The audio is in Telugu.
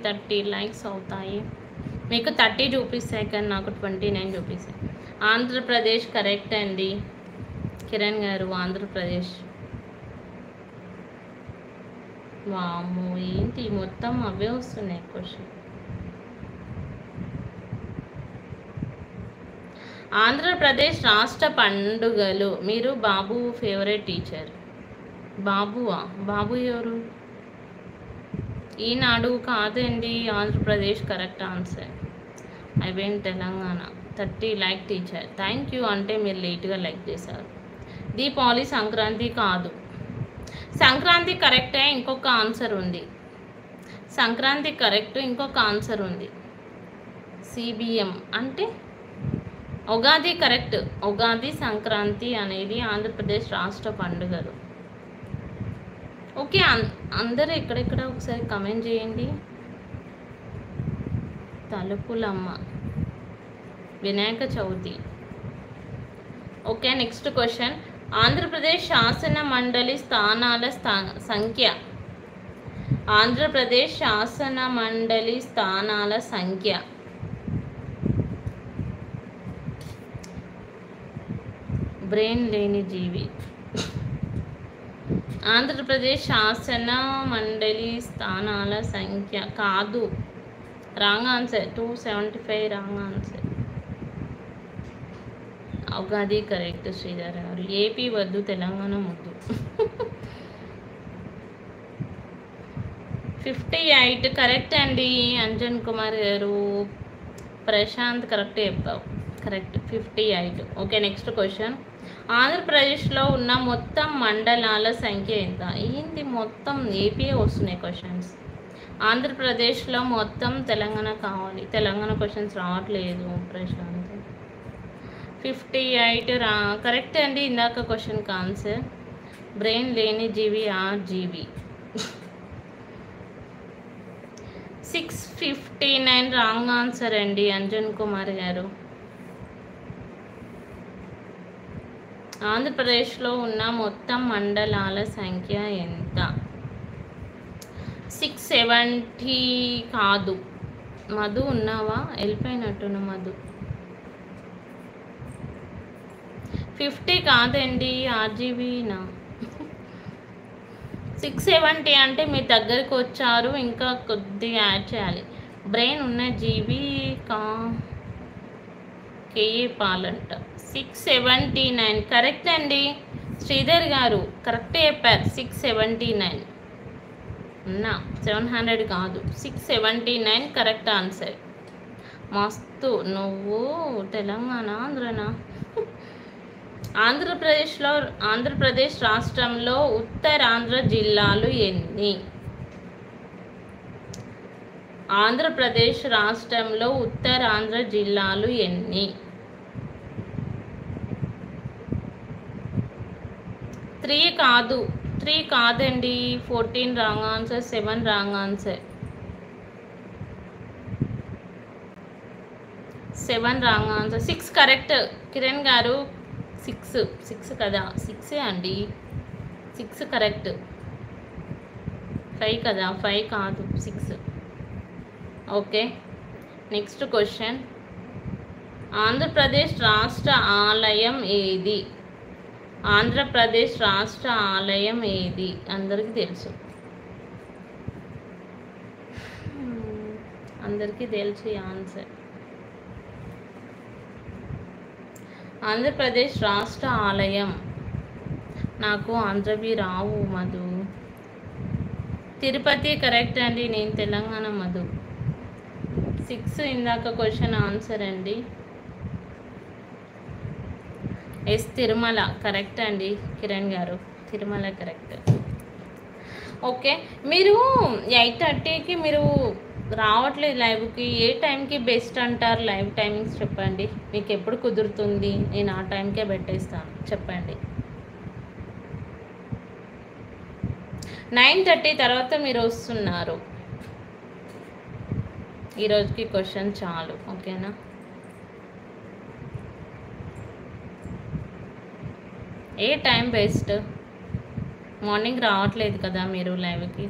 30 లైక్స్ అవుతాయి. మీకు 30 చూపిస్తాయి కానీ నాకు 29 చూపిస్తాయి. ఆంధ్రప్రదేశ్ కరెక్ట్ అండి కిరణ్ గారు, ఆంధ్రప్రదేశ్. వామ్మో ఏంటి మొత్తం అవే వస్తున్నాయి క్వశ్చన్. ఆంధ్రప్రదేశ్ రాష్ట్ర పండుగలు. మీరు బాబు ఫేవరెట్ టీచర్. బాబువా? బాబు ఎవరు? ఈనాడు కాదండి, ఆంధ్రప్రదేశ్ కరెక్ట్ ఆన్సర్. అయిపోయింది Telangana. 30 like teacher. Thank you. అంటే మీరు లేట్గా లైక్ చేశారు. దీపావళి సంక్రాంతి కాదు. సంక్రాంతి కరెక్టే, ఇంకొక ఆన్సర్ ఉంది. సంక్రాంతి కరెక్ట్, ఇంకొక ఆన్సర్ ఉంది. సిబిఎం అంటే ఉగాది కరెక్ట్. ఉగాది సంక్రాంతి అనేది ఆంధ్రప్రదేశ్ రాష్ట్ర పండుగలు. ఓకే, అందరూ ఎక్కడెక్కడ ఒకసారి కమెంట్ చేయండి. Talupulamma, Vinayaka Chavithi. Okay, next question. Andhra Pradesh శాసన మండలి స్థానాల సంఖ్య. ఆంధ్రప్రదేశ్ శాసన మండలి స్థానాల సంఖ్య. బ్రెయిన్ లేని జీవి. ఆంధ్రప్రదేశ్ శాసన మండలి స్థానాల సంఖ్య కాదు. Wrong answer. 275 wrong answer. Ugadi correct Sridhar గారు. ఏపీ వద్దు, తెలంగాణ ముద్దు. 58 కరెక్ట్ అండి అంజన్ కుమార్ గారు. ప్రశాంత్ కరెక్ట్ చెప్పావు. కరెక్ట్ 58. Okay, next question. ఆంధ్రప్రదేశ్లో ఉన్న మొత్తం మండలాల సంఖ్య ఎంత? ఏంటి మొత్తం ఏపీ వస్తున్నాయి క్వశ్చన్స్. ఆంధ్రప్రదేశ్లో మొత్తం తెలంగాణ కావాలి. తెలంగాణ క్వశ్చన్స్ రావట్లేదు ప్రశాంత్. 58 కరెక్ట్ అండి. ఇందాక క్వశ్చన్కి ఆన్సర్. బ్రెయిన్ లేని జీవి జీవి. 659 రాంగ్ ఆన్సర్ అండి అంజన్ కుమార్ గారు. ఆంధ్రప్రదేశ్లో ఉన్న మొత్తం మండలాల సంఖ్య ఎంత? 670 కాదు. మధు ఉన్నావా? వెళ్ళిపోయినట్టున్న మధు. 50 కాదండి ఆర్జీబీనా. 670 అంటే మీ దగ్గరికి వచ్చారు, ఇంకా కొద్దిగా యాడ్ చేయాలి. బ్రెయిన్ ఉన్న జీవి కేఏ పాలంట. 679 కరెక్ట్ అండి శ్రీధర్ గారు. కరెక్ట్ చెప్పారు. 679 ఉన్నా 700 కాదు. 679 కరెక్ట్ ఆన్సర్. మస్తు. నువ్వు తెలంగాణ ఆంధ్రనా? ఆంధ్రప్రదేశ్ రాష్ట్రంలో ఉత్తరాంధ్ర జిల్లాలు ఎన్ని? ఆంధ్రప్రదేశ్ రాష్ట్రంలో ఉత్తరాంధ్ర జిల్లాలు ఎన్ని? 3 కాదు. 3 కాదండి. 14 wrong answer. 7 wrong answer. 7 wrong answer. 6 correct Kiran గారు. 6 కదా. 6 అండి. 6 కరెక్ట్. 5 కదా. 5 కాదు 6. Okay, next question. ఆంధ్రప్రదేశ్ రాష్ట్ర ఆలయం ఏది? ఆంధ్రప్రదేశ్ రాష్ట్ర ఆలయం ఏది? అందరికీ తెలుసు. అందరికీ తెలుసు ఈ ఆన్సర్. ఆంధ్రప్రదేశ్ రాష్ట్ర ఆలయం. నాకు ఆంధ్రవి రావు మధు. తిరుపతి కరెక్ట్ అండి. నేను తెలంగాణ మధు. 6 ఇందాక క్వశ్చన్ ఆన్సర్ అండి. ఎస్ తిరుమల కరెక్ట్ అండి కిరణ్ గారు. తిరుమల కరెక్ట్. ఓకే, మీరు 8:30కి మీరు రావట్లేదు లైవ్కి. ఏ టైంకి బెస్ట్ అంటారు? లైవ్ టైమింగ్స్ చెప్పండి. మీకు ఎప్పుడు కుదురుతుంది? నేను ఆ టైంకే పెట్టేస్తాను. చెప్పండి. 9:30 తర్వాత మీరు వస్తున్నారు. ఈరోజుకి క్వశ్చన్ చాలు. ఓకేనా? ఏ టైం బెస్ట్? మార్నింగ్ రావట్లేదు కదా మీరు లైవ్కి.